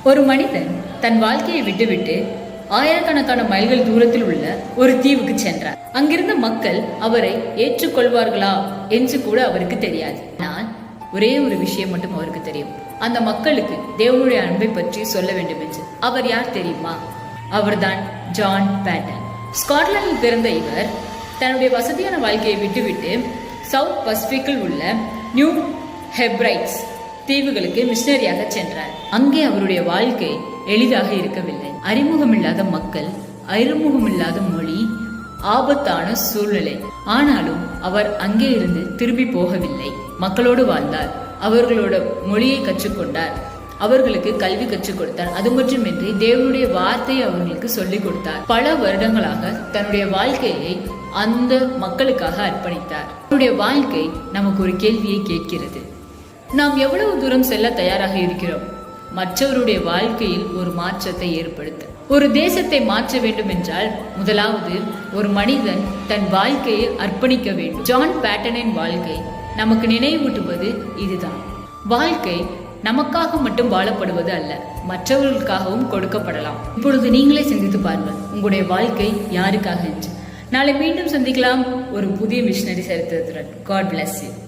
ஒரு மனிதன் தன் வாழ்க்கையை விட்டுவிட்டு ஆயிரக்கணக்கான மைல்கள் தூரத்தில் உள்ள ஒரு தீவுக்கு சென்றார். அங்கிருந்த மக்கள் அவரை ஏற்றுக்கொள்வார்களா என்று கூட அவருக்கு தெரியாது. ஆனால் ஒரே ஒரு விஷயம் மட்டும் அவருக்கு தெரியும். அந்த மக்களுக்கு தேவனுடைய அன்பை பற்றி சொல்ல வேண்டும் என்று. அவர் யார் தெரியுமா? அவர்தான் ஜான் பேட்டன். ஸ்காட்லாந்தில் பிறந்த இவர் தன்னுடைய வசதியான வாழ்க்கையை விட்டுவிட்டு சவுத் பசிபிக்கில் உள்ள நியூ ஹெப்ரைட்ஸ் தீவுகளுக்கு மிஷனரியாக சென்றார். அங்கே அவருடைய வாழ்க்கை எளிதாக இருக்கவில்லை. அறிமுகமில்லாத மக்கள், அறிமுகமில்லாத மொழி, ஆபத்தான சூழ்நிலை. ஆனாலும் அவர் அங்கே இருந்து திரும்பி போகவில்லை. மக்களோடு வாழ்ந்தார். அவர்களோட மொழியை கற்றுக்கொண்டார். அவர்களுக்கு கல்வி கற்றுக் கொடுத்தார். அது மட்டுமின்றி தேவனுடைய வார்த்தையை அவர்களுக்கு சொல்லிக் கொடுத்தார். பல வருடங்களாக தன்னுடைய வாழ்க்கையை அந்த மக்களுக்காக அர்ப்பணித்தார். அவருடைய வாழ்க்கை நமக்கு ஒரு கேள்வியை கேட்கிறது. நாம் எவ்வளவு தூரம் செல்ல தயாராக இருக்கிறோம் மற்றவருடைய வாழ்க்கையில் ஒரு மாற்றத்தை ஏற்படுத்த? ஒரு தேசத்தை மாற்ற வேண்டும் என்றால் முதலாவது ஒரு மனிதன் தன் வாழ்க்கையை அர்ப்பணிக்க வேண்டும். ஜான் பேட்டனின் வாழ்க்கை நமக்கு நினைவூட்டுவது இதுதான். வாழ்க்கை நமக்காக மட்டும் வாழப்படுவது அல்ல, மற்றவர்களுக்காகவும் கொடுக்கப்படலாம். இப்பொழுது நீங்களே சிந்தித்து பாருங்கள், உங்களுடைய வாழ்க்கை யாருக்காக என்று. நாளை மீண்டும் சந்திக்கலாம் ஒரு புதிய மிஷனரி சரித்திரத்துடன். God bless you.